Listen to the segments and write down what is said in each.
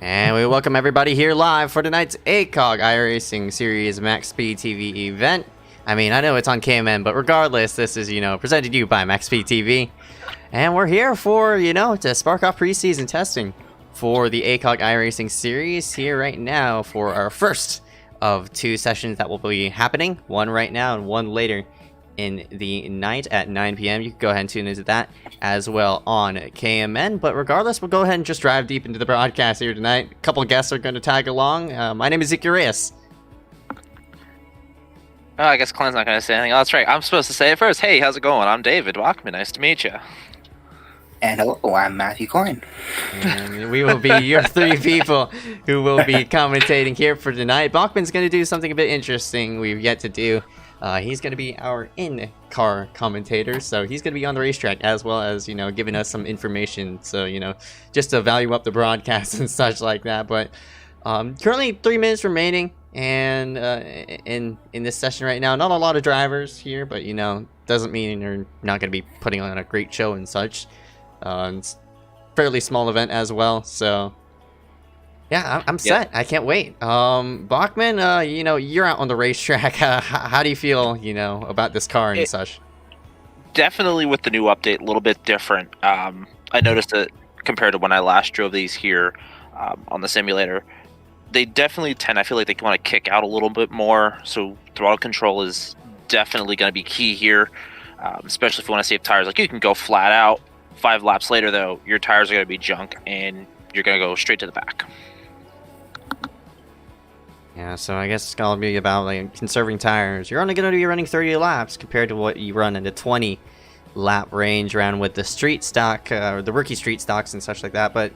And we welcome everybody here live for tonight's ACOG iRacing Series Max Speed TV event. I mean, I know it's on KMN, but regardless, this is, presented to you by Max Speed TV. And we're here for, to spark off preseason testing for the ACOG iRacing Series here right now for our first of two sessions that will be happening. One right now and one later in the night at 9 p.m. You can go ahead and tune into that as well on KMN. But regardless, we'll go ahead and just drive deep into the broadcast here tonight. A couple of guests are going to tag along. My name is Ezeckiel Reyes. Oh, I guess Clint's not going to say anything. Oh, that's right. I'm supposed to say it first. Hey, how's it going? I'm David Bachman. Nice to meet you. And hello, I'm Matthew Klein. And we will be your three people who will be commentating here for tonight. Bachman's going to do something a bit interesting we've yet to do. He's going to be our in-car commentator, so he's going to be on the racetrack as well as, giving us some information, so, just to value up the broadcast and such like that. But currently 3 minutes remaining, and in this session right now, not a lot of drivers here, but, doesn't mean you're not going to be putting on a great show and such. It's a fairly small event as well, so... yeah, I'm set. I can't wait. Bachman, you're out on the racetrack. How do you feel, about this car and such? Definitely with the new update, a little bit different. I noticed it compared to when I last drove these here on the simulator. They definitely I feel like they want to kick out a little bit more, so throttle control is definitely going to be key here, especially if you want to save tires. Like, you can go flat out. 5 laps later, though, your tires are going to be junk, and you're going to go straight to the back. Yeah, so I guess it's going to be about conserving tires. You're only going to be running 30 laps compared to what you run in the 20 lap range around with the street stock, the rookie street stocks and such like that. But,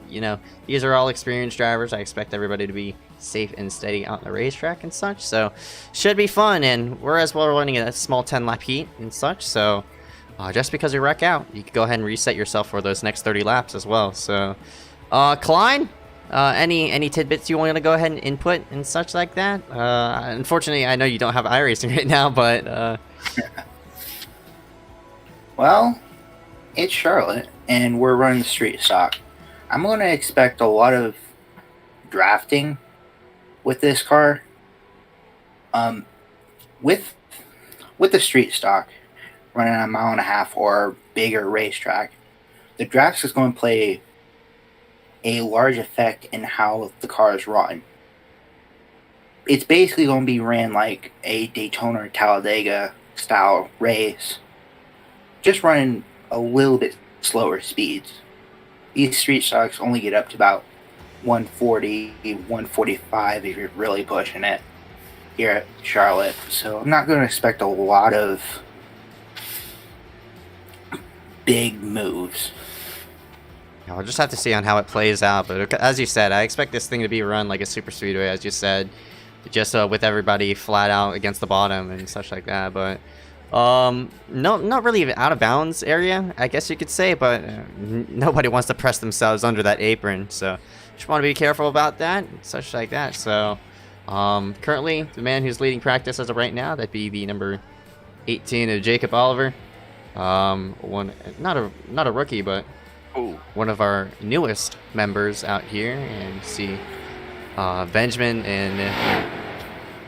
these are all experienced drivers. I expect everybody to be safe and steady out on the racetrack and such. So, should be fun. And we're as well running a small 10 lap heat and such. So, just because you wreck out, you can go ahead and reset yourself for those next 30 laps as well. So, Klein? Any tidbits you want to go ahead and input and such like that? Unfortunately, I know you don't have iRacing right now, but... Well, it's Charlotte, and we're running street stock. I'm going to expect a lot of drafting with this car. With the street stock, running a 1.5 mile or bigger racetrack, the drafts is going to play a large effect in how the car is run. It's basically going to be ran like a Daytona or Talladega style race, just running a little bit slower speeds. These street stocks only get up to about 140, 145 if you're really pushing it here at Charlotte. So I'm not going to expect a lot of big moves. I'll just have to see on how it plays out, but as you said, I expect this thing to be run like a super speedway, as you said, just with everybody flat out against the bottom and such like that. But no, not really out of bounds area, I guess you could say, but nobody wants to press themselves under that apron, so just want to be careful about that and such like that. So currently, the man who's leading practice as of right now, that'd be the number 18 of Jacob Oliver. Not a rookie, but one of our newest members out here, and see Benjamin and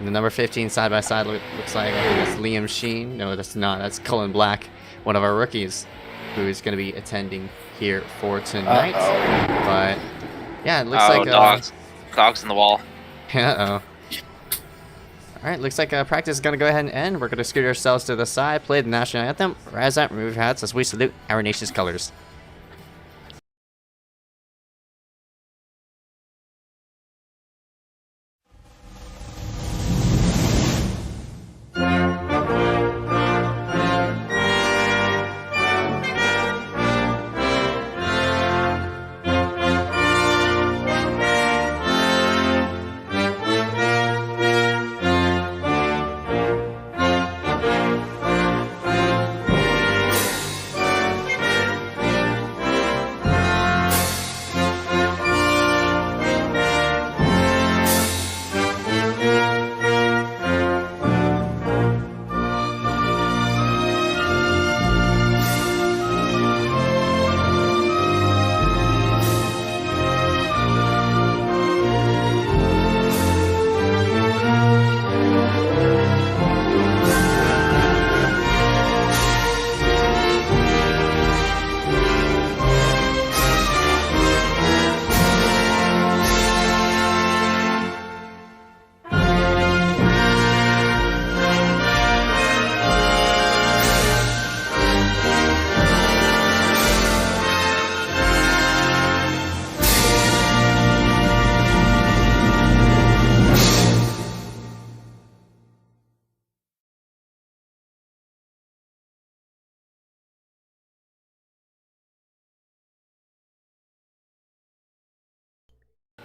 the number 15 side by side looks like that's Liam Sheen. No, that's not. That's Cullen Black, one of our rookies, who is going to be attending here for tonight. But yeah, it looks like dogs in the wall. All right, looks like practice is going to go ahead and end. We're going to scoot ourselves to the side, play the national anthem, rise up, remove hats as we salute our nation's colors.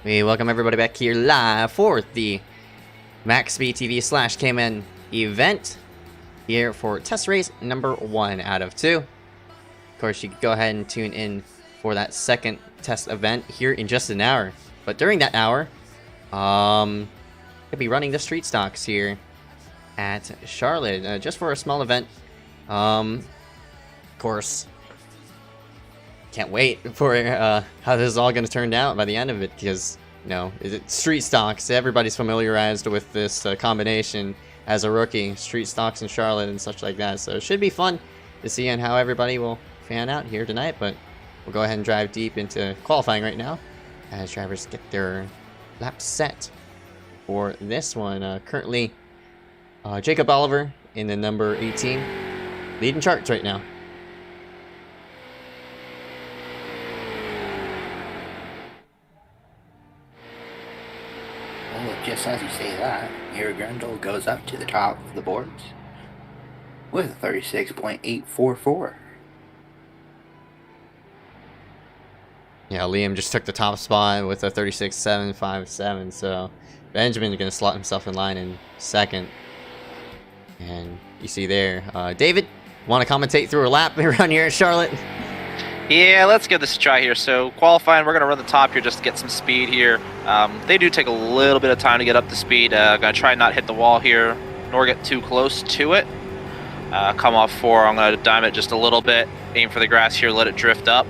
We welcome everybody back here live for the Max Speed TV / Cayman event here for test race number 1 out of 2. Of course, you can go ahead and tune in for that second test event here in just an hour. But during that hour, I'll be running the street stocks here at Charlotte just for a small event. Of course, can't wait for how this is all going to turn out by the end of it, because street stocks, everybody's familiarized with this combination as a rookie, street stocks in Charlotte and such like that. So it should be fun to see on how everybody will fan out here tonight. But we'll go ahead and drive deep into qualifying right now as drivers get their lap set for this one. Currently Jacob Oliver in the number 18 leading charts right now. Just as you say that, Harry Grindle goes up to the top of the boards with a 36.844. Yeah, Liam just took the top spot with a 36.757, so Benjamin's going to slot himself in line in second. And you see there, David, want to commentate through a lap around here at Charlotte? Yeah, let's give this a try here. So qualifying, we're going to run the top here just to get some speed here. They do take a little bit of time to get up to speed. Going to try not hit the wall here, nor get too close to it. Come off 4, I'm going to dime it just a little bit. Aim for the grass here, let it drift up.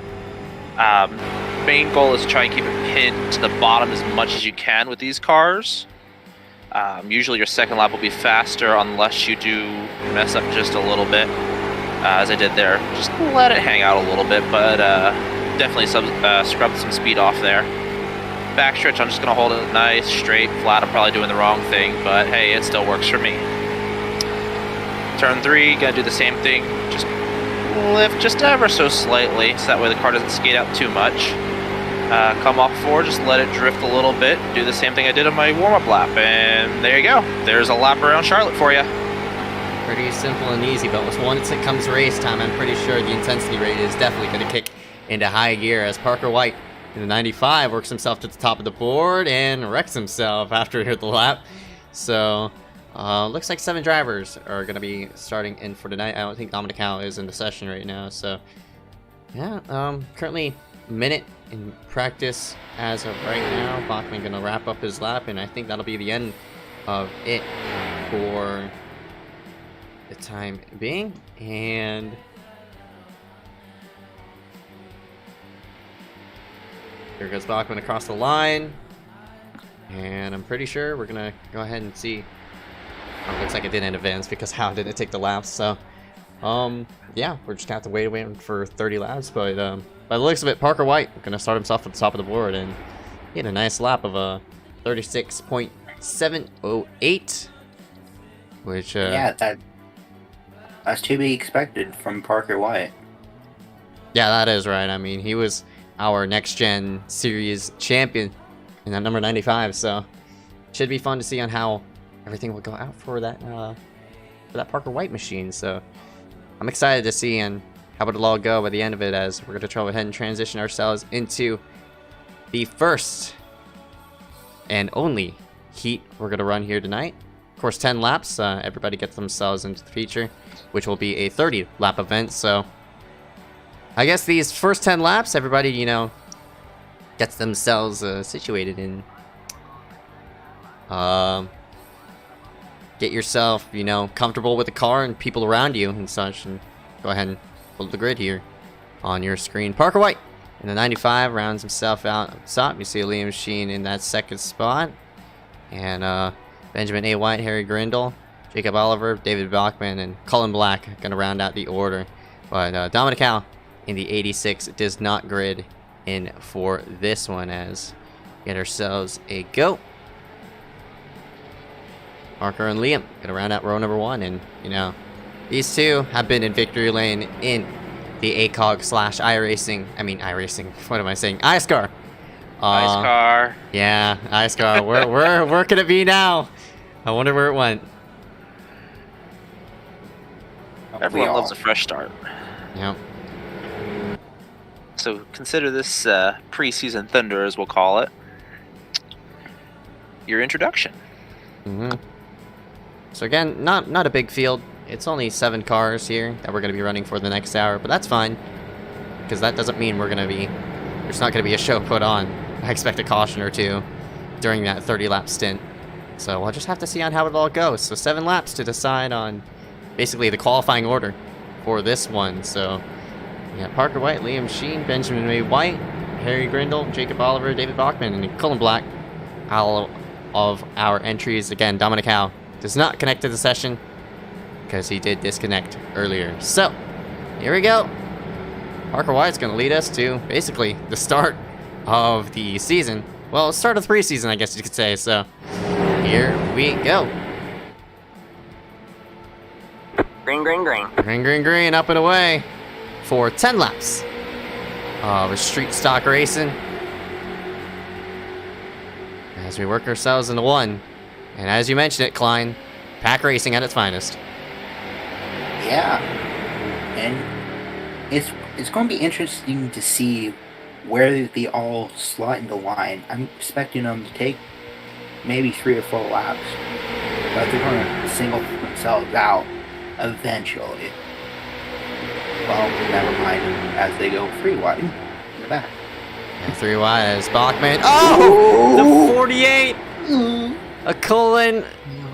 Main goal is to try and keep it pinned to the bottom as much as you can with these cars. Usually your second lap will be faster unless you do mess up just a little bit. As I did there, just let it hang out a little bit, but definitely scrubbed some speed off there. Backstretch, I'm just going to hold it nice, straight, flat. I'm probably doing the wrong thing, but hey, it still works for me. Turn 3, going to do the same thing, just lift just ever so slightly, so that way the car doesn't skate out too much. Come off 4, just let it drift a little bit, do the same thing I did on my warm-up lap, and there you go. There's a lap around Charlotte for you. Pretty simple and easy, but once it comes race time, I'm pretty sure the intensity rate is definitely going to kick into high gear as Parker White in the 95 works himself to the top of the board and wrecks himself after he hit the lap. So, looks like 7 drivers are going to be starting in for tonight. I don't think Dominical is in the session right now. So, yeah, currently a minute in practice as of right now. Bachman going to wrap up his lap, and I think that'll be the end of it for the time being. And here goes Bachman across the line, and I'm pretty sure we're gonna go ahead and see. Oh, looks like it didn't advance because how did it take the laps? So yeah, we're just gonna have to wait for 30 laps, but by the looks of it, Parker White gonna start himself at the top of the board, and he had a nice lap of a 36.708, which yeah, that's to be expected from Parker White. Yeah, that is right. I mean, he was our Next Gen Series champion in that number 95, so it should be fun to see on how everything will go out for that Parker White machine. So I'm excited to see and how it'll all go by the end of it, as we're going to go ahead and transition ourselves into the first and only heat we're going to run here tonight. Of course, 10 laps. Everybody gets themselves into the feature, which will be a 30 lap event. So I guess these first 10 laps, everybody, gets themselves situated in. Get yourself, comfortable with the car and people around you and such. And go ahead and pull the grid here on your screen. Parker White in the 95 rounds himself out up top. You see Liam Sheen in that second spot. And Benjamin A. White, Harry Grindle, Jacob Oliver, David Bachman, and Cullen Black going to round out the order. But Dominical in the 86 does not grid in for this one, as we get ourselves a go. Parker and Liam going to round out row number 1. And, these two have been in victory lane in the ACOG / iRacing. I mean, iRacing. What am I saying? iSCAR. iSCAR. Yeah, iSCAR. Where could it be now? I wonder where it went. Everyone loves a fresh start. Yep. So consider this preseason thunder, as we'll call it. your introduction. So again, not a big field. It's only 7 cars here that we're going to be running for the next hour, but that's fine. Because that doesn't mean there's not going to be a show put on. I expect a caution or 2 during that 30-lap stint. So we'll just have to see on how it all goes. So 7 laps to decide on basically the qualifying order for this one. So yeah, Parker White, Liam Sheen, Benjamin May White, Harry Grindle, Jacob Oliver, David Bachman, and Cullen Black. All of our entries. Again, Dominic Howe does not connect to the session because he did disconnect earlier. So here we go. Parker White's going to lead us to basically the start of the season. Well, start of the preseason, I guess you could say. So here we go. Green, green, green. Green, green, green, up and away for 10 laps of street stock racing as we work ourselves into one. And as you mentioned it, Klein, pack racing at its finest. Yeah, and it's going to be interesting to see where they all slot into line. I'm expecting them to take maybe 3 or 4 laps, but they're going to single themselves out eventually. Well, never mind, as they go 3 wide in the back. And 3 wide as Bachman. Oh! The 48! A Cullen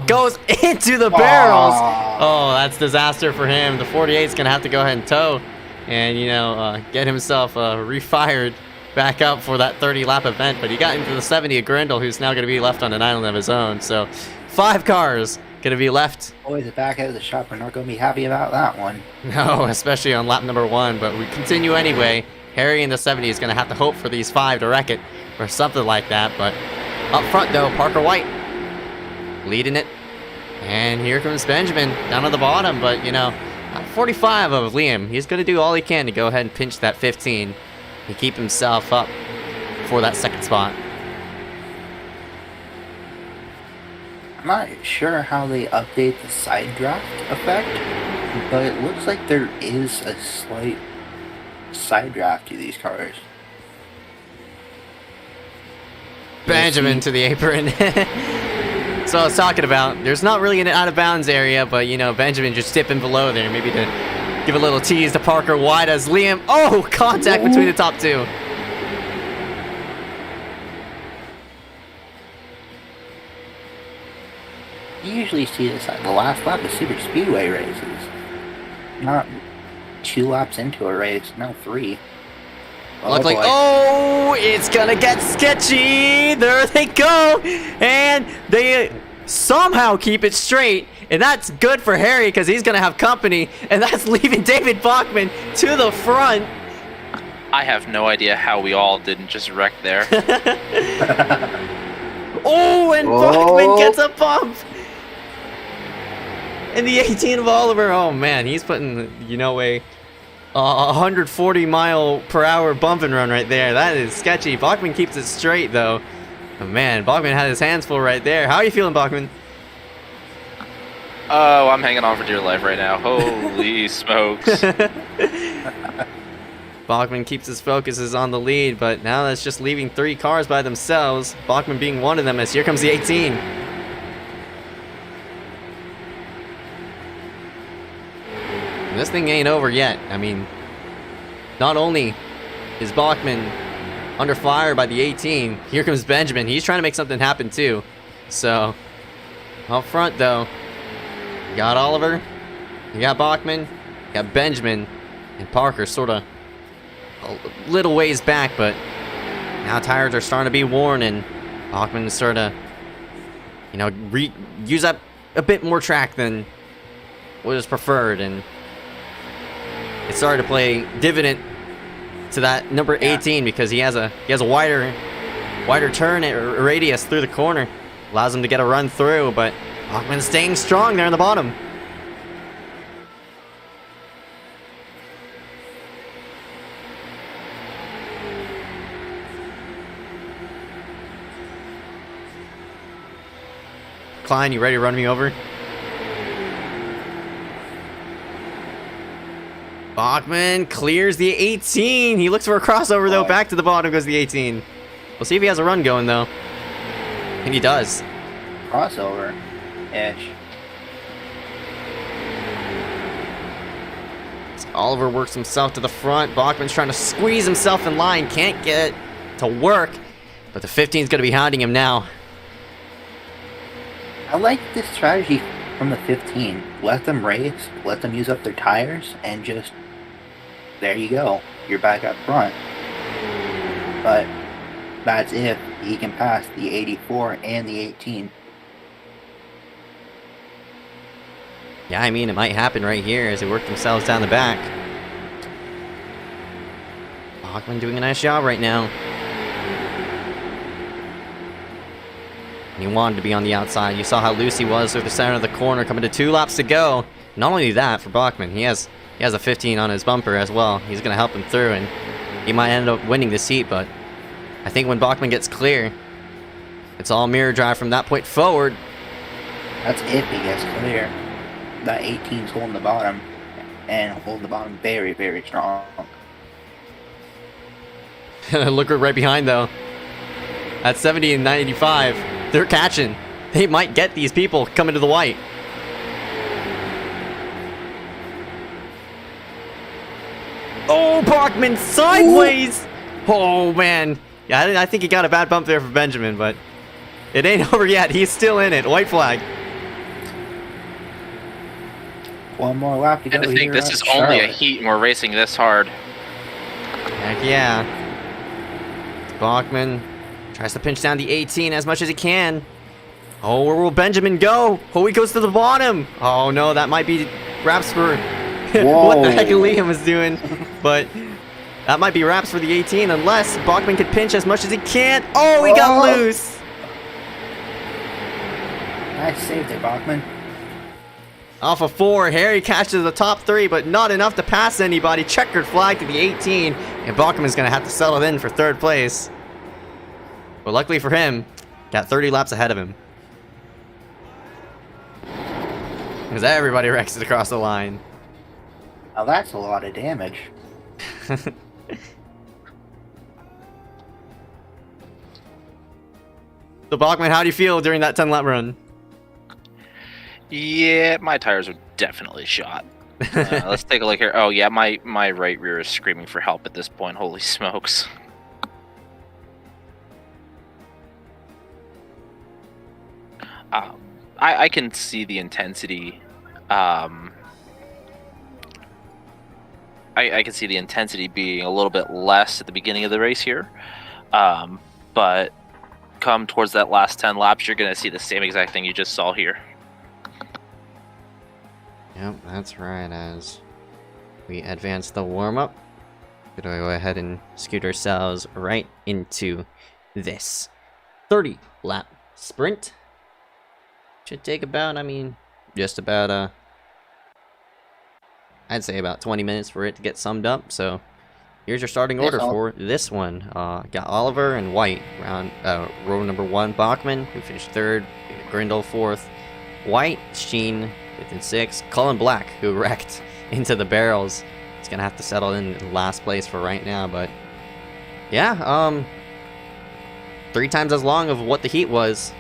goes into the barrels. Oh, that's disaster for him. The 48's going to have to go ahead and tow and, get himself refired back up for that 30-lap event. But he got into the 70 of Grindle, who's now going to be left on an island of his own. So 5 cars going to be left. Boys, the back end of the shop are not going to be happy about that one. No, especially on lap number 1. But we continue anyway. Harry in the 70 is going to have to hope for these 5 to wreck it or something like that. But up front, though, Parker White leading it. And here comes Benjamin down at the bottom. But, 45 of Liam. He's going to do all he can to go ahead and pinch that 15 and keep himself up for that second spot. I'm not sure how they update the side draft effect, but it looks like there is a slight side draft to these cars. Benjamin to the apron. So I was talking about, there's not really an out-of-bounds area, but, Benjamin just dipping below there, maybe to give a little tease to Parker White as Liam. Oh, contact between the top 2. You usually see this at the last lap of super speedway races. Not 2 laps into a race, no 3. Luckily, it's gonna get sketchy. There they go, and they somehow keep it straight, and that's good for Harry because he's gonna have company, and that's leaving David Bachman to the front. I have no idea how we all didn't just wreck there. Bachman gets a bump. And the 18 of Oliver, oh man, he's putting, a 140-mile-per-hour bump and run right there. That is sketchy. Bachman keeps it straight, though. Oh, man, Bachman had his hands full right there. How are you feeling, Bachman? Oh, I'm hanging on for dear life right now. Holy smokes. Bachman keeps his focuses on the lead, but now that's just leaving 3 cars by themselves. Bachman being one of them as here comes the 18. And this thing ain't over yet. I mean, not only is Bachman under fire by the 18, here comes Benjamin. He's trying to make something happen too. So, up front though, you got Oliver, you got Bachman, you got Benjamin, and Parker sort of a little ways back, but now tires are starting to be worn, and Bachman is sort of, use up a bit more track than was preferred, and it started to play dividend to that number 18 because he has a wider turn radius through the corner, allows him to get a run through, but Bachman's staying strong there on the bottom. Klein, you ready to run me over? Bachman clears the 18. He looks for a crossover, though. Back to the bottom goes the 18. We'll see if he has a run going, though. And he does. Crossover-ish. Oliver works himself to the front. Bachman's trying to squeeze himself in line. Can't get it to work. But the 15 is going to be hounding him now. I like this strategy from the 15. Let them race, let them use up their tires, and just... there you go. You're back up front. But that's if he can pass the 84 and the 18. Yeah, I mean, it might happen right here as they work themselves down the back. Bachman doing a nice job right now. And he wanted to be on the outside. You saw how loose he was through the center of the corner, coming to 2 laps to go. Not only that, for Bachman, he has a 15 on his bumper as well. He's going to help him through, and he might end up winning this heat, but I think when Bachman gets clear, it's all mirror drive from that point forward. That's if he gets clear. That 18's holding the bottom, and holding the bottom very, very strong. Look right behind, though. At 70 and 95, they're catching. They might get these people coming to the white. Oh, Bachman sideways! Ooh. Oh, man. Yeah, I think he got a bad bump there for Benjamin, but it ain't over yet. He's still in it. White flag. One more lap to go. And to think this is only a heat and we're racing this hard. Heck yeah. Bachman tries to pinch down the 18 as much as he can. Oh, where will Benjamin go? Oh, he goes to the bottom. Oh, no, that might be wraps for what the heck Liam was doing. But that might be wraps for the 18 unless Bachman can pinch as much as he can. Oh, he got loose. Nice save there, Bachman. Off of 4, Harry catches the top 3, but not enough to pass anybody. Checkered flag to the 18, and Bachman's going to have to settle in for 3rd place. But luckily for him, got 30 laps ahead of him. Because everybody wrecks it across the line. Now that's a lot of damage. So Bachman, how do you feel during that 10-lap run? Yeah, my tires are definitely shot. Let's take a look here. Oh yeah, my right rear is screaming for help at this point. Holy smokes. I can see the intensity. I can see the intensity being a little bit less at the beginning of the race here. But come towards that last 10 laps, you're going to see the same exact thing you just saw here. Yep, that's right. As we advance the warm-up, we're going to go ahead and scoot ourselves right into this 30-lap sprint. Should take about, just about, I'd say about 20 minutes for it to get summed up. So here's your starting order for this one. Got Oliver and White, row number 1, Bachman, who finished 3rd, Grindle 4th, White, Sheen, 5th and 6th, Cullen Black, who wrecked into the barrels. He's gonna have to settle in last place for right now, but yeah, 3 times as long of what the heat was.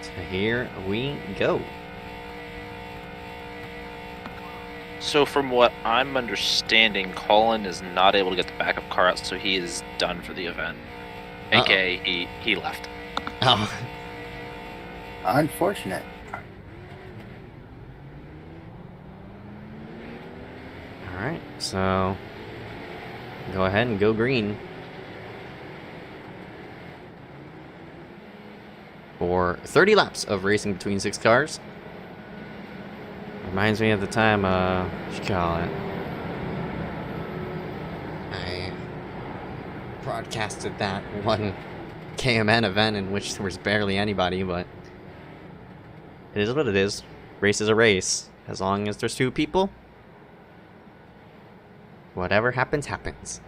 So here we go. So from what I'm understanding, Colin is not able to get the backup car out, so he is done for the event. AKA he left. Oh. Unfortunate. Alright, so go ahead and go green for 30 laps of racing between 6 cars. Reminds me of the time, what you call it? I broadcasted that one KMN event in which there was barely anybody, but it is what it is. Race is a race. As long as there's 2 people, whatever happens, happens.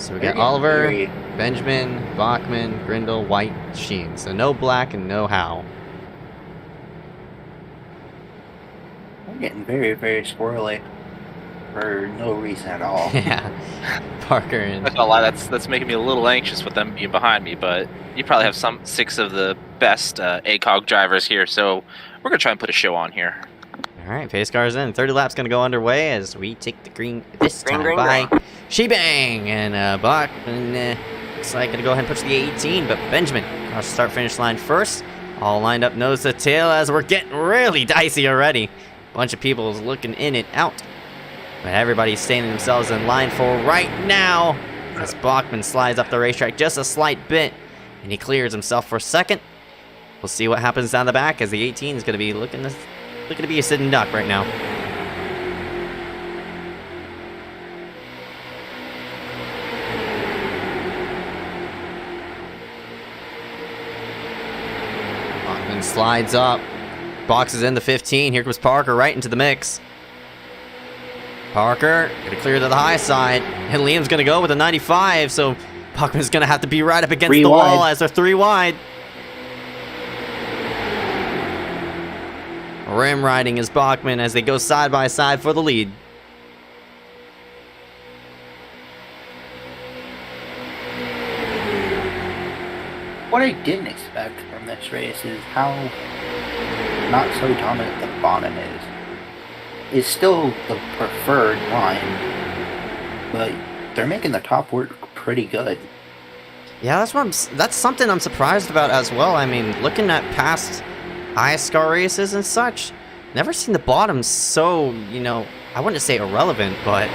So we They're got getting Oliver, very- Benjamin, Bachman, Grindle, White, Sheen. So no Black and no Howe. I'm getting very, very squirrely for no reason at all. Yeah. Parker and... Not gonna lie, that's making me a little anxious with them being behind me, but you probably have 6 of the best ACOG drivers here, so we're gonna try and put a show on here. Alright, pace car's in. 30 laps gonna go underway as we take the green this Green, time green, by green. Shebang! And Bachman looks like gonna go ahead and push the 18, but Benjamin across the start-finish line first. All lined up nose to tail as we're getting really dicey already. Bunch of people is looking in and out. But everybody's standing themselves in line for right now as Bachman slides up the racetrack just a slight bit and he clears himself for second. We'll see what happens down the back as the 18 is going to be looking to be a sitting duck right now. Bachman slides up, boxes in the 15. Here comes Parker right into the mix. Parker gonna clear to the high side, and Liam's gonna go with a 95, so Bachman's gonna have to be right up against 3 the wide. wall as they're 3 wide. Rim riding is Bachman as they go side by side for the lead. What I didn't expect from this race is how not so dominant the bottom is. It's still the preferred line, but they're making the top work pretty good. Yeah, that's something I'm surprised about as well. I mean, looking at past iSCAR races and such, never seen the bottom so, I wouldn't say irrelevant, but,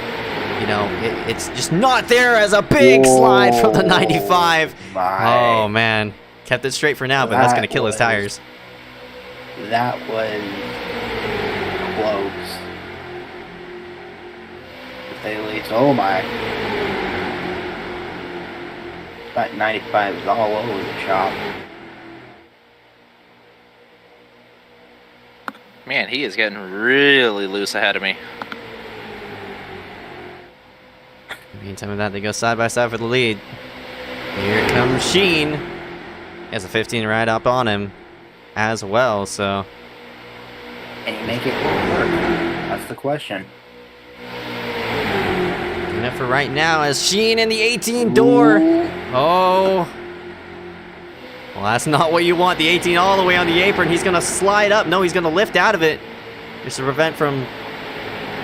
it's just not there as a big slide from the 95. Oh, man. Kept it straight for now, but that's going to kill his tires. That was close. To say the least. Oh my. That 95 is all over the shop. Man, he is getting really loose ahead of me. In the meantime of that, they go side by side for the lead. Here comes Sheen. He has a 15 right up on him as well, so... Can you make it work? That's the question. Enough for right now as Sheen in the 18 door. Ooh. Oh. Well, that's not what you want. The 18 all the way on the apron. He's going to slide up. No, he's going to lift out of it. Just to prevent from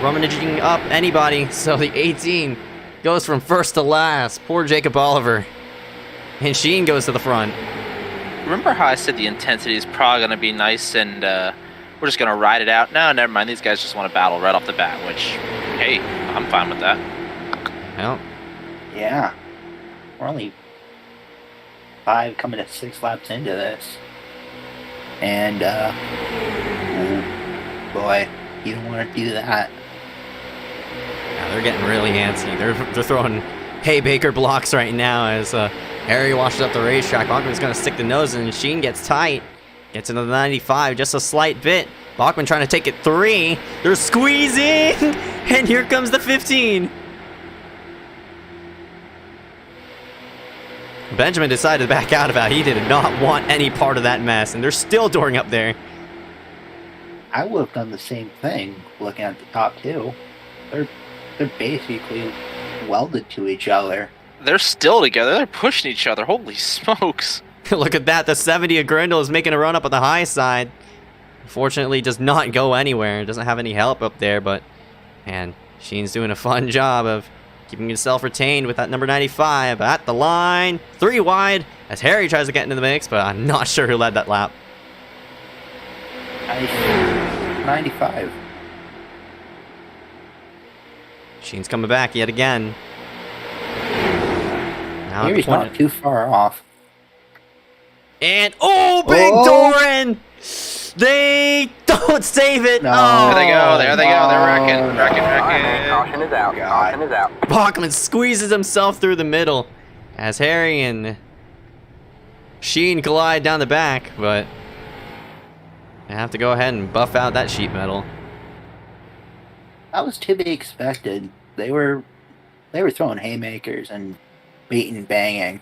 rummaging up anybody. So the 18 goes from first to last. Poor Jacob Oliver. And Sheen goes to the front. Remember how I said the intensity is probably going to be nice and we're just going to ride it out? No, never mind. These guys just want to battle right off the bat, which, hey, I'm fine with that. Well, Yeah. We're only 5 coming to 6 laps into this. And, oh boy, you don't want to do that. yeah, they're getting really antsy. They're throwing hay baker blocks right now as Harry washes up the racetrack. Bachman's going to stick the nose in, and Sheen gets tight. Gets into the 95, just a slight bit. Bachman trying to take it 3. They're squeezing, and here comes the 15. Benjamin decided to back out of it. He did not want any part of that mess, and they're still dooring up there. I would have done the same thing looking at the top 2. They're basically welded to each other. They're still together. They're pushing each other. Holy smokes. Look at that. The 70 of Grindle is making a run up on the high side. Unfortunately, does not go anywhere. Doesn't have any help up there, but, man, Sheen's doing a fun job of keeping himself retained with that number 95 at the line. 3 wide as Harry tries to get into the mix, but I'm not sure who led that lap. 95. Sheen's coming back yet again. Now Here he's not too far off. And, oh, big Doran! They don't save it. No. Oh, There they go. There they go. They're wrecking. Oh, All right, man. Caution is out. God. Caution is out. Bachman squeezes himself through the middle as Harry and Sheen collide down the back, but I have to go ahead and buff out that sheet metal. That was to be expected. They were throwing haymakers and beating and banging.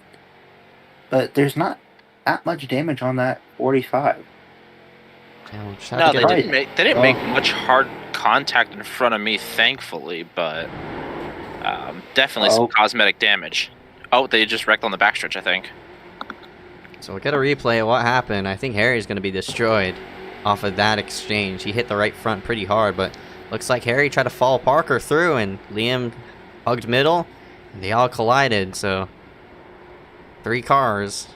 But there's not that much damage on that 45. Yeah, we'll just have No, to they get didn't make much hard contact in front of me, thankfully, but definitely some cosmetic damage. Oh, they just wrecked on the backstretch, I think. So we'll get a replay of what happened. I think Harry's going to be destroyed off of that exchange. He hit the right front pretty hard, but looks like Harry tried to follow Parker through, and Liam hugged middle, and they all collided. So 3 cars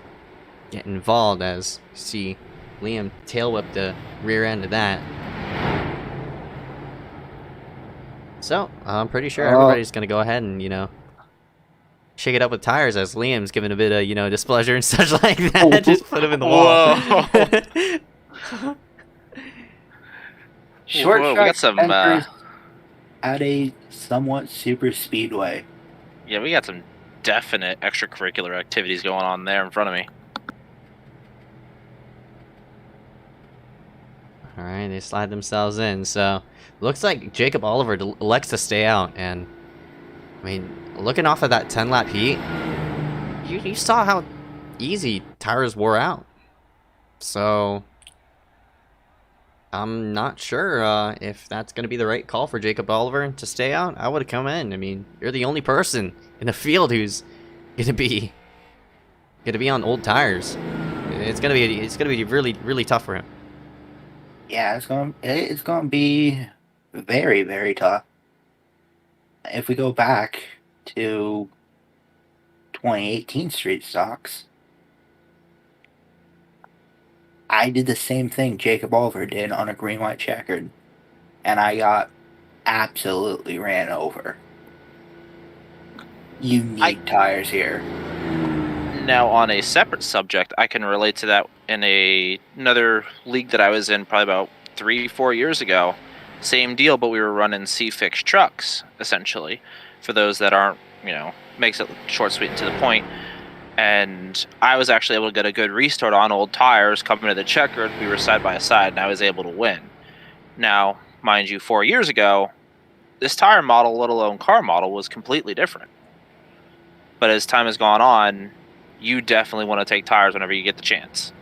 get involved as you see Liam tail whip the rear end of that. So I'm pretty sure everybody's going to go ahead and, shake it up with tires as Liam's giving a bit of, displeasure and such like that. Just put him in the wall. Short we track got some at a somewhat super speedway. Yeah, we got some definite extracurricular activities going on there in front of me. All right, they slide themselves in. So looks like Jacob Oliver elects to stay out, and I mean, looking off of that 10-lap heat, you saw how easy tires wore out. So I'm not sure if that's going to be the right call for Jacob Oliver to stay out. I would have come in. I mean, you're the only person in the field who's going to be on old tires. It's going to be really, really tough for him. Yeah, it's going to be very, very tough. If we go back to 2018 street stocks, I did the same thing Jacob Oliver did on a green-white checkered, and I got absolutely ran over. You need tires here. Now, on a separate subject, I can relate to that in another league that I was in probably about 3-4 years ago. Same deal, but we were running C-fix trucks, essentially. For those that aren't, makes it short, sweet, and to the point. And I was actually able to get a good restart on old tires coming to the checkered. We were side by side, and I was able to win. Now, mind you, 4 years ago, this tire model, let alone car model, was completely different. But as time has gone on, you definitely want to take tires whenever you get the chance.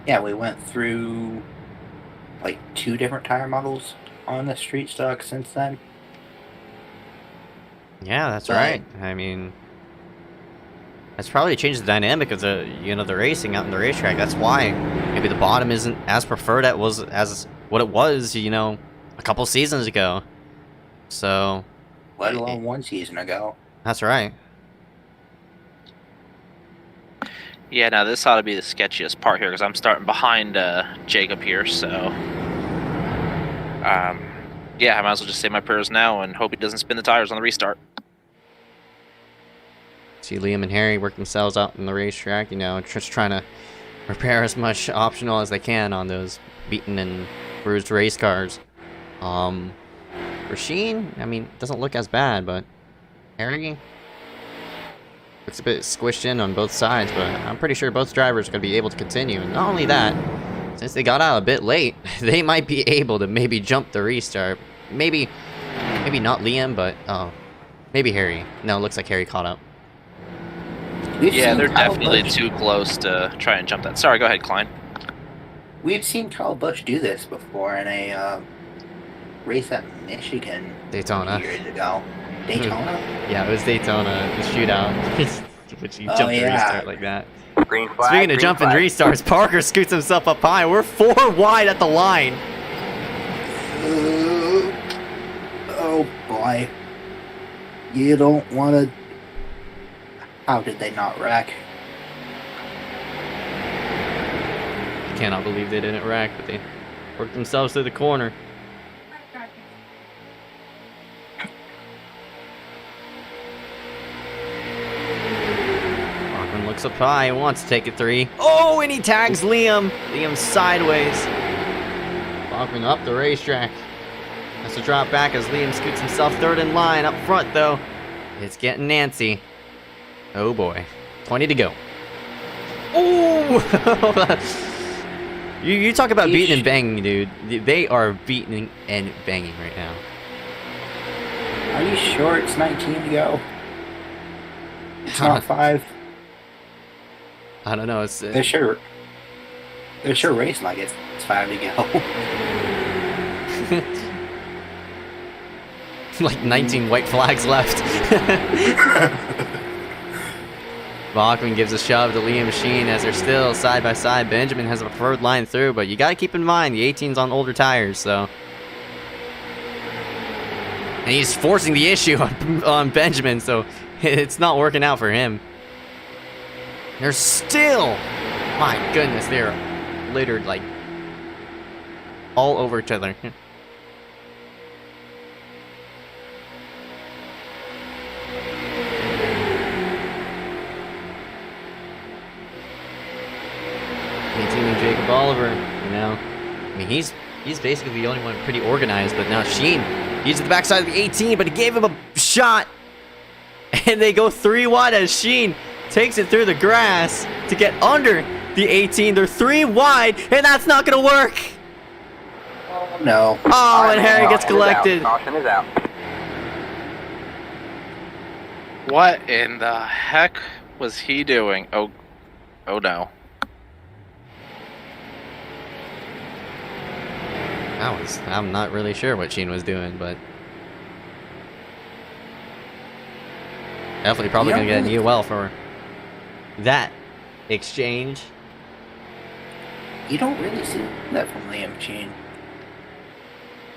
Yeah, we went through like 2 different tire models on the street stock since then. Yeah, that's right. I mean, that's probably changed the dynamic of the the racing out in the racetrack. That's why maybe the bottom isn't as preferred as what it was a couple seasons ago. So, let alone 1 season ago. That's right. Yeah, now this ought to be the sketchiest part here because I'm starting behind Jacob here, so yeah, I might as well just say my prayers now and hope he doesn't spin the tires on the restart. See Liam and Harry work themselves out in the racetrack, just trying to repair as much optional as they can on those beaten and bruised race cars. Rasheen, I mean, doesn't look as bad, but Harry looks a bit squished in on both sides, but I'm pretty sure both drivers are going to be able to continue. And not only that, since they got out a bit late, they might be able to maybe jump the restart. Maybe not Liam, but maybe Harry. No, it looks like Harry caught up. Yeah, they're definitely too close to try and jump that. Sorry, go ahead, Klein. We've seen Kyle Busch do this before in a race at Michigan Daytona. years ago. Daytona? Yeah, it was Daytona, the shootout. Which you jumped the restart like that. Green flag, Speaking of jumping restarts, Parker scoots himself up high. We're 4 wide at the line. Oh boy. You don't want to... How did they not wreck? I cannot believe they didn't wreck, but they worked themselves through the corner. Bachman looks up high and wants to take a 3. Oh, and he tags Liam. Liam sideways. Bachman up the racetrack. Has to drop back as Liam scoots himself 3rd in line. Up front, though, it's getting Nancy. Oh boy. 20 to go. Oh! you talk about beating and banging, dude. They are beating and banging right now. Are you sure it's 19 to go? It's not 5. I don't know. It's They're sure racing like it's 5 to go. like 19 white flags left. Bachman gives a shove to Liam Sheen as they're still side by side. Benjamin has a preferred line through, but you got to keep in mind the 18's on older tires, so. And he's forcing the issue on Benjamin, so it's not working out for him. They're still, my goodness, they're littered like all over each other. 18 and Jacob Oliver, you know. I mean, he's basically the only one pretty organized, but now Sheen, he's at the backside of the 18, but he gave him a shot. And they go 3 wide as Sheen takes it through the grass to get under the 18. They're 3 wide, and that's not going to work. Oh, no. Oh, and Harry gets collected. Caution is out. What in the heck was he doing? Oh no. I'm not really sure what Sheen was doing, but definitely probably going to get a new well for that exchange. You don't really see that from Liam Sheen.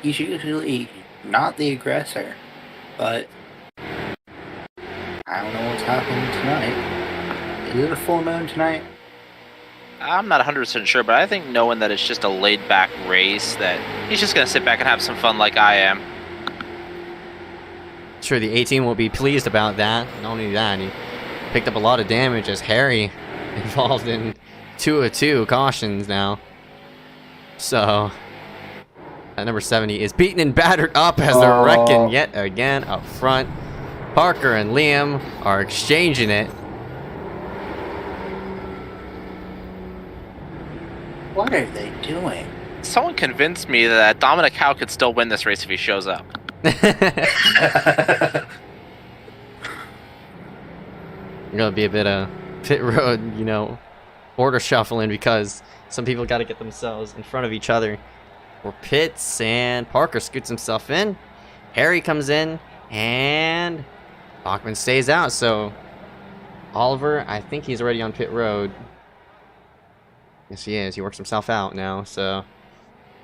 He's usually not the aggressor, but I don't know what's happening tonight. Is it a full moon tonight? I'm not 100% sure, but I think knowing that it's just a laid-back race, that he's just going to sit back and have some fun like I am. Sure, the 18 will be pleased about that. Not only that, he picked up a lot of damage as Harry involved in 2 of 2 cautions now. So, that number 70 is beaten and battered up as they're wrecking yet again up front. Parker and Liam are exchanging it. What are they doing? Someone convinced me that Dominic Howe could still win this race if he shows up. Gonna be a bit of pit road, you know, order shuffling because some people got to get themselves in front of each other for pits, and Parker scoots himself in. Harry comes in, and Bachman stays out. So Oliver, I think he's already on pit road. Yes, he is. He works himself out now, so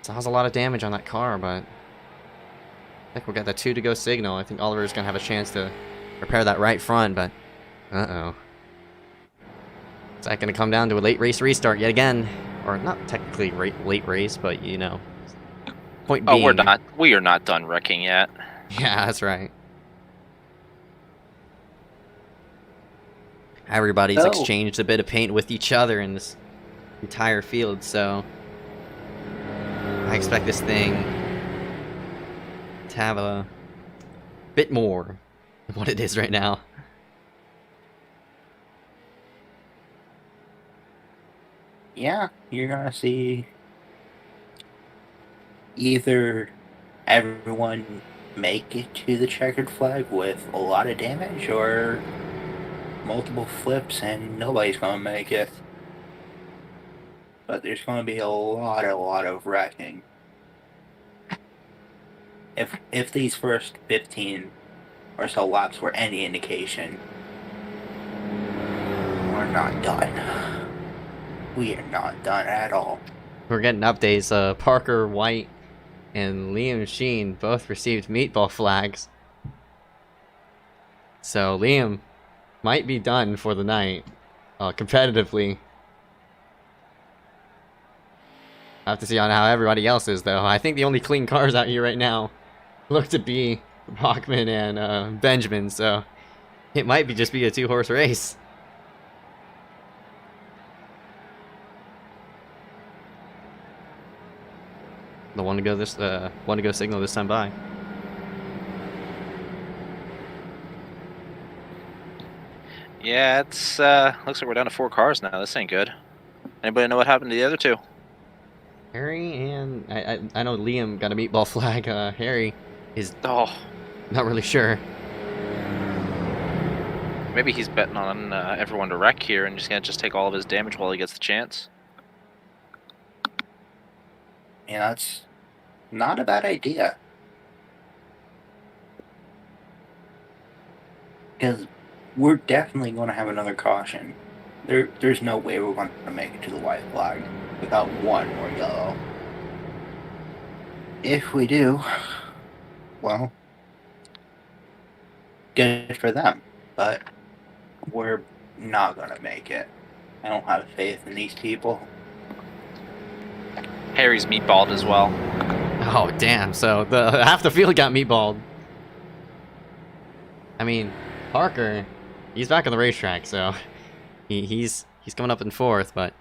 it has a lot of damage on that car, but I think we'll get the 2 to go signal. I think Oliver's gonna have a chance to repair that right front, but uh-oh. Is that gonna come down to a late race restart yet again? Or not technically late race, but you know. Point being. Oh, we are not done wrecking yet. Yeah, that's right. Everybody's exchanged a bit of paint with each other in this entire field, so I expect this thing to have a bit more than what it is right now. Yeah, you're gonna see either everyone make it to the checkered flag with a lot of damage, or multiple flips and nobody's gonna make it. But there's gonna be a lot of wrecking. If these first 15 or so laps were any indication, we're not done. We are not done at all. We're getting updates. Parker White and Liam Sheen both received meatball flags. So Liam might be done for the night, competitively. I have to see on how everybody else is, though. I think the only clean cars out here right now look to be Bachman and Benjamin, so it might just be a 2-horse race. The one to go signal this time by. Yeah, it's looks like we're down to 4 cars now. This ain't good. Anybody know what happened to the other 2? Harry and I know Liam got a meatball flag. Harry is Not really sure. Maybe he's betting on everyone to wreck here and just gonna take all of his damage while he gets the chance. Yeah, that's not a bad idea. Because we're definitely going to have another caution. There's no way we're going to make it to the white flag without one more yellow. If we do, well, good for them. But we're not going to make it. I don't have faith in these people. Harry's meatballed as well. Oh, damn. So half the field got meatballed. I mean, Parker, he's back on the racetrack, so he's coming up in fourth, but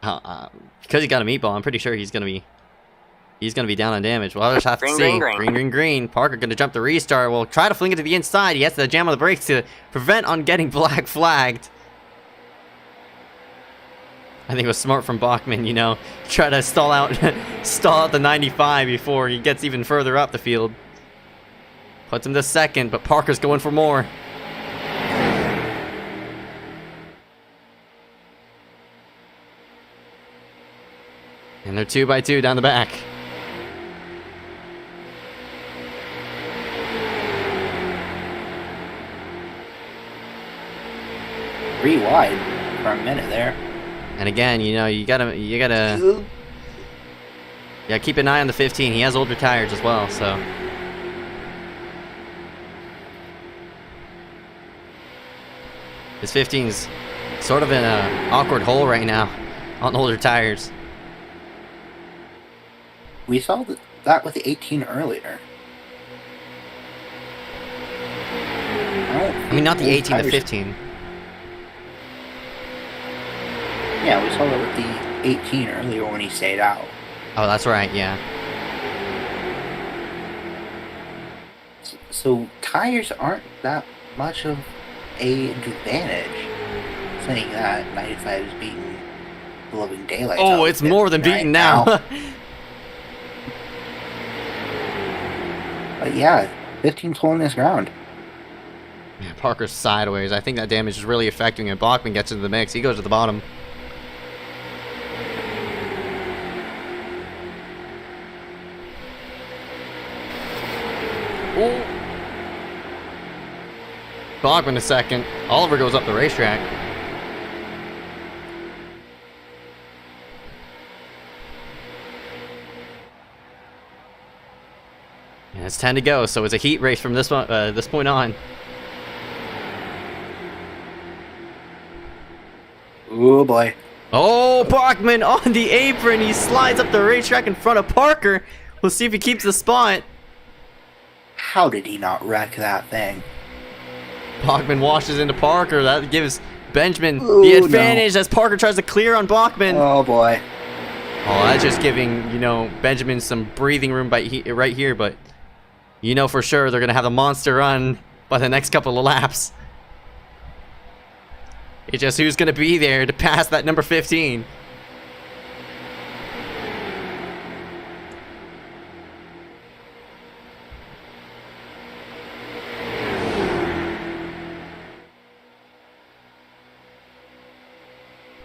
because he got a meatball, I'm pretty sure he's gonna be down on damage. We'll just have to see. Green. Parker gonna jump the restart. We'll try to fling it to the inside. He has to jam on the brakes to prevent on getting black flagged. I think it was smart from Bachman, you know, try to stall out the 95 before he gets even further up the field. Puts him to second, but Parker's going for more. And they're 2 by 2 down the back. Three wide for a minute there. And again, you know, you gotta keep an eye on the 15. He has older tires as well, so. His 15's sort of in an awkward hole right now on older tires. We saw that with the 18 earlier. I mean, not the 18, the 15. Yeah, we saw that with the 18 earlier when he stayed out. Oh, that's right, yeah. So tires aren't that much of an advantage. Saying that 95 is beating the living daylights. Oh, it's more than beaten now. But yeah, 15's holding his ground. Yeah, Parker's sideways. I think that damage is really affecting him. Bachman gets into the mix. He goes to the bottom. Ooh. Bachman a second. Oliver goes up the racetrack. And it's 10 to go, so it's a heat race from this point on. Oh boy. Oh, Bachman on the apron. He slides up the racetrack in front of Parker. We'll see if he keeps the spot. How did he not wreck that thing? Bachman washes into Parker. That gives Benjamin the advantage as Parker tries to clear on Bachman. Oh boy. Oh, that's just giving, you know, Benjamin some breathing room right here, but you know for sure they're going to have a monster run by the next couple of laps. It's just who's going to be there to pass that number 15.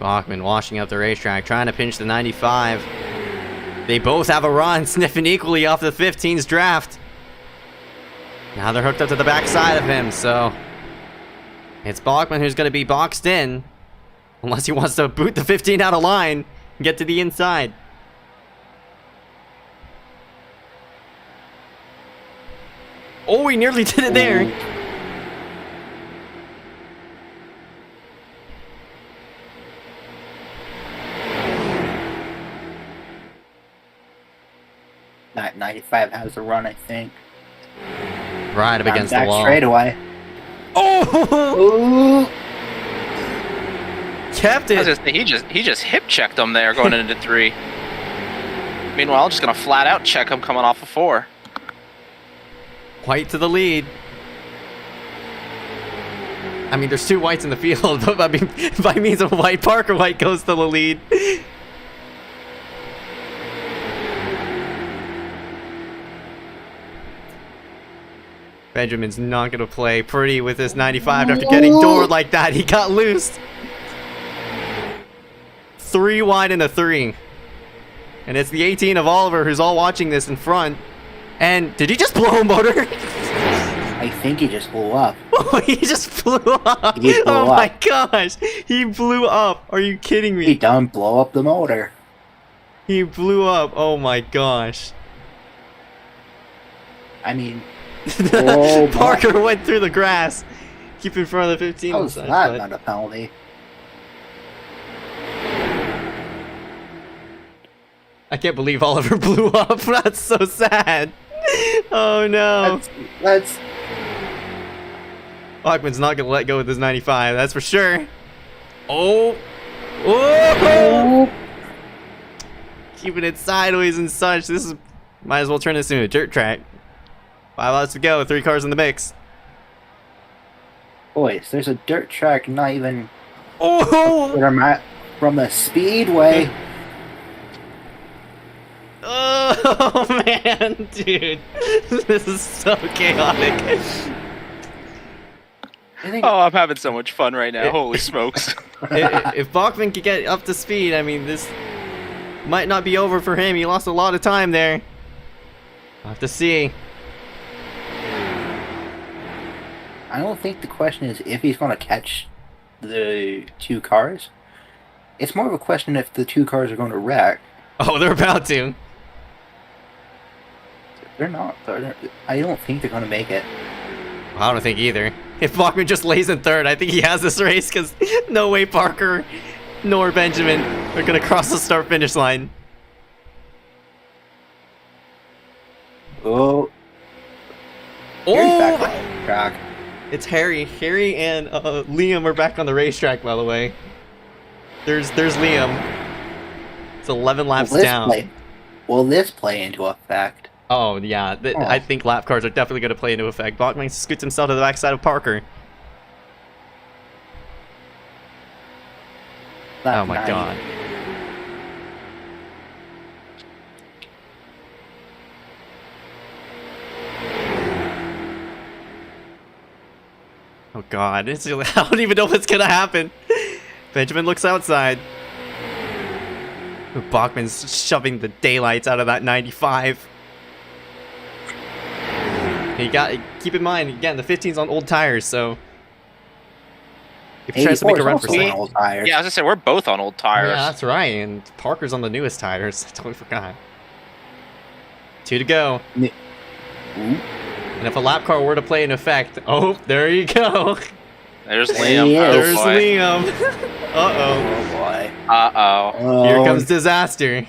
Bachman washing up the racetrack, trying to pinch the 95. They both have a run, sniffing equally off the 15's draft. Now they're hooked up to the backside of him, so it's Bachman who's going to be boxed in, unless he wants to boot the 15 out of line and get to the inside. Oh, he nearly did it there. That 95 has a run, I think. Right up against the wall. Straight away. Oh! Ooh. Kept it. He just hip checked him there going into 3. Meanwhile, I'm just gonna flat out check him coming off of 4. White to the lead. I mean, there's 2 whites in the field, but by means of white, Parker White goes to the lead. Benjamin's not going to play pretty with this 95 after getting doored like that. He got loose. 3 wide in the 3. And it's the 18 of Oliver who's all watching this in front. And did he just blow a motor? I think he just blew up. Oh, he just flew up. Oh my gosh. He blew up. Are you kidding me? He done blow up the motor. He blew up. Oh my gosh. I mean, Parker went through the grass. Keep in front of the 15. how is that not a penalty? I can't believe Oliver blew up. That's so sad. Oh no. Let's Bachman's not gonna let go with his 95. That's for sure. Oh. Oh. Keeping it sideways and such. This is might as well turn this into a dirt track. 5 laps to go. 3 cars in the mix. Boys, there's a dirt track not even Oh. from the speedway. Oh man, dude, this is so chaotic. Oh, I'm having so much fun right now. Holy smokes. If Bachman could get up to speed, I mean, this might not be over for him. He lost a lot of time there. I'll have to see. I don't think the question is if he's going to catch the 2 cars. It's more of a question if the 2 cars are going to wreck. Oh, they're about to. They're not. I don't think they're going to make it. I don't think either. If Bachman just lays in 3rd, I think he has this race because no way Parker nor Benjamin are going to cross the start-finish line. Oh. Here's back on the track. It's Harry. Harry and Liam are back on the racetrack, by the way. There's Liam. It's 11 laps down. Will this play into effect? Oh, yeah. I think lap cars are definitely going to play into effect. Bachman scoots himself to the backside of Parker. Lap oh, my 9. God. Oh, God. I don't even know what's going to happen. Benjamin looks outside. Bachman's shoving the daylights out of that 95. Keep in mind, again, the 15's on old tires, so if he tries to make a run for second. Yeah, I was gonna say we're both on old tires. Yeah, that's right, and Parker's on the newest tires. I totally forgot. 2 to go. Ooh. And if a lap car were to play in effect, oh, there you go. There's Liam. There's Oh, boy. Liam. Uh-oh. Oh boy. Uh-oh. Here comes disaster.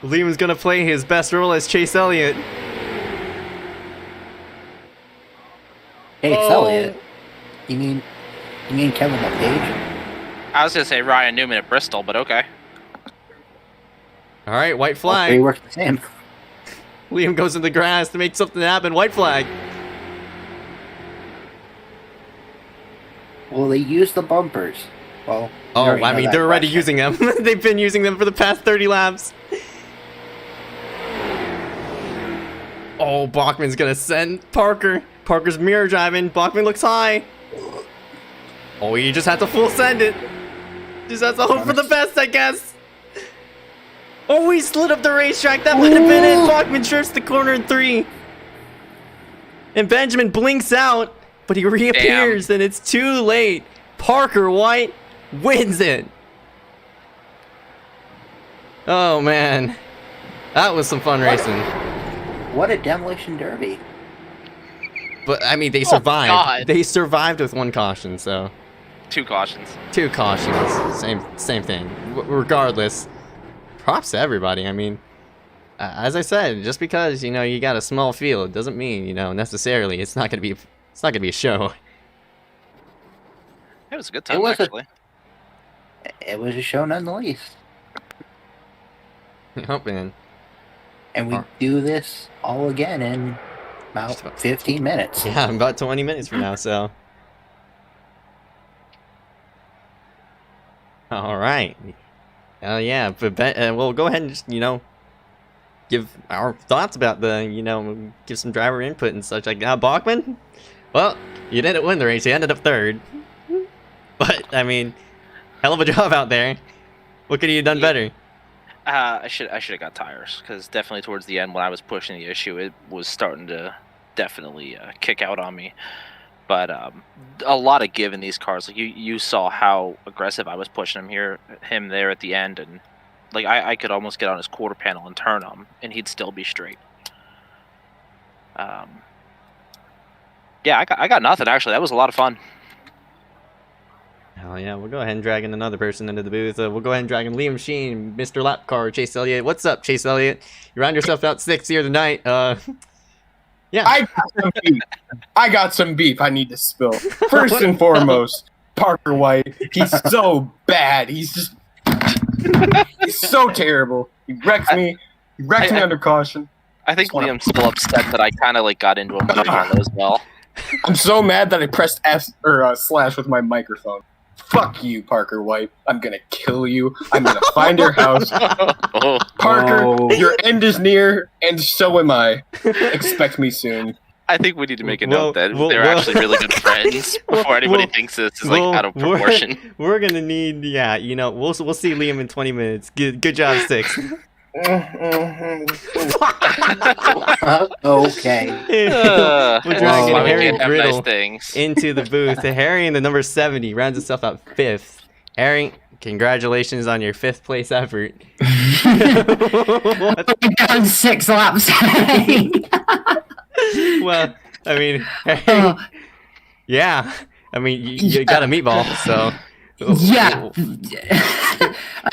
Liam's gonna play his best role as Chase Elliott. Hey, it's Elliott. You mean Kevin LePage? I was gonna say Ryan Newman at Bristol, but okay. All right, white They flag. work the same. Liam goes in the grass to make something happen. White flag. Well, they use the bumpers. Well, Oh, I mean, they're already using them. They've been using them for the past 30 laps. Oh, Bachman's gonna send Parker. Parker's mirror driving. Bachman looks high. Oh, you just have to full send it. Just have to hope for the best, I guess. Oh, he slid up the racetrack. That might have been it. Bachman shirts the corner in 3. And Benjamin blinks out, but he reappears, and it's too late. Parker White wins it. Oh, man. That was some fun racing. What a demolition derby. But, I mean, they survived. God. They survived with 1 caution, so... 2 cautions. 2 cautions. Same thing. Regardless, props to everybody. I mean, as I said, just because, you got a small field doesn't mean, necessarily it's not going to be a show. It was a good time, actually. It was a show nonetheless. Oh, man. And we do this all again in about 15 minutes. Yeah, about 20 minutes from now, so... All right. Yeah, but we'll go ahead and just, give give our thoughts about the, give some driver input and such like that. Bachman, well, you didn't win the race. You ended up third. But, I mean, hell of a job out there. What could you have done better? I should have got tires, because definitely towards the end when I was pushing the issue, it was starting to definitely kick out on me. But a lot of give in these cars. Like you saw how aggressive I was pushing him there at the end, and like I could almost get on his quarter panel and turn him, and he'd still be straight. Yeah, I got nothing actually. That was a lot of fun. Hell yeah, we'll go ahead and drag in another person into the booth. We'll go ahead and drag in Liam Sheen, Mr. Lap Car, Chase Elliott. What's up, Chase Elliott? You round yourself out 6th here tonight. Yeah. I got some beef I need to spill. First and foremost, Parker White. He's so bad. He's so terrible. He wrecked me. He wrecked me under caution. I think Liam's still upset that I kind of got into him early on as well. I'm so mad that I pressed slash with my microphone. Fuck you, Parker White. I'm gonna kill you. I'm gonna find your house. Parker, your end is near, and so am I. Expect me soon. I think we need to make a note that they're actually really good friends before anybody thinks this is out of proportion. We're gonna need, we'll see Liam in 20 minutes. Good job, 6. Okay. We're dragging Harry Brittle nice into the booth. Harry in the number 70 rounds himself out 5th. Harry, congratulations on your 5th place effort. I've done 6 laps. Well, I mean, Harry, yeah. I mean, you got a meatball, so. Yeah.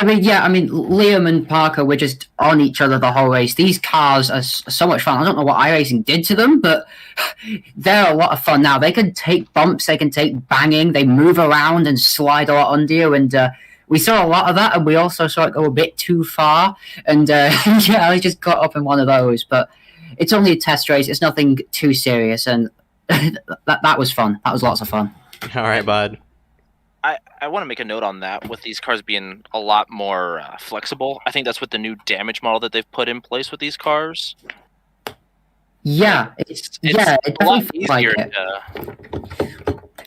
I mean, Liam and Parker were just on each other the whole race. These cars are so much fun. I don't know what iRacing did to them, but they're a lot of fun now. They can take bumps, they can take banging, they move around and slide a lot under you, and we saw a lot of that, and we also saw it go a bit too far, and yeah, I just got up in one of those, but it's only a test race. It's nothing too serious, and that was fun. That was lots of fun. All right, bud. I want to make a note on that with these cars being a lot more flexible. I think that's with the new damage model that they've put in place with these cars. Yeah, it's a definitely lot feels like easier it.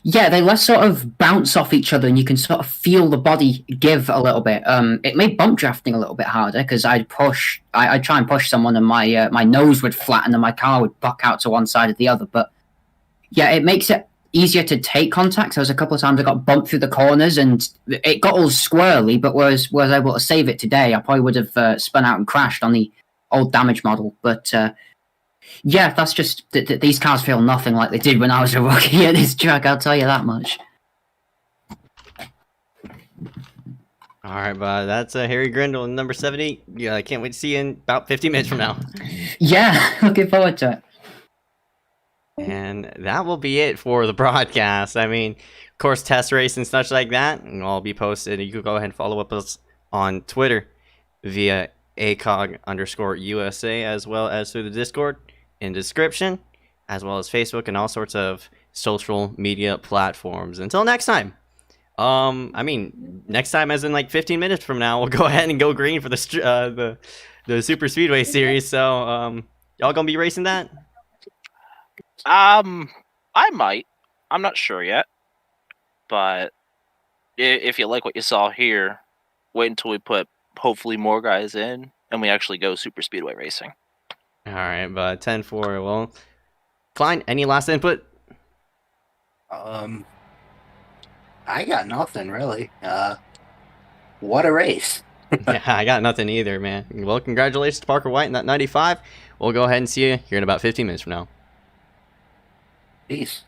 Yeah, they less sort of bounce off each other, and you can sort of feel the body give a little bit. It made bump drafting a little bit harder because I'd try and push someone, and my nose would flatten, and my car would buck out to one side or the other. But yeah, it makes it easier to take contact. There was a couple of times I got bumped through the corners, and it got all squirrely, but was able to save it today. I probably would have spun out and crashed on the old damage model. But yeah, that's just these cars feel nothing like they did when I was a rookie at this track, I'll tell you that much. All right, bud. That's Harry Grindle, number 70. Yeah, I can't wait to see you in about 50 minutes from now. Yeah, looking forward to it. And that will be it for the broadcast. I mean, of course, test race and such like that will all be posted. You can go ahead and follow up us on Twitter via ACOG_USA, as well as through the Discord in description, as well as Facebook and all sorts of social media platforms. Until next time. I mean, next time, as in like 15 minutes from now, we'll go ahead and go green for the Super Speedway Series. So, y'all gonna be racing that? I might. I'm not sure yet. But if you like what you saw here, wait until we put hopefully more guys in and we actually go super speedway racing. All right, but 10-4. Well, Klein, any last input? I got nothing really. What a race. Yeah, I got nothing either, man. Well, congratulations to Parker White in that 95. We'll go ahead and see you here in about 15 minutes from now. Peace.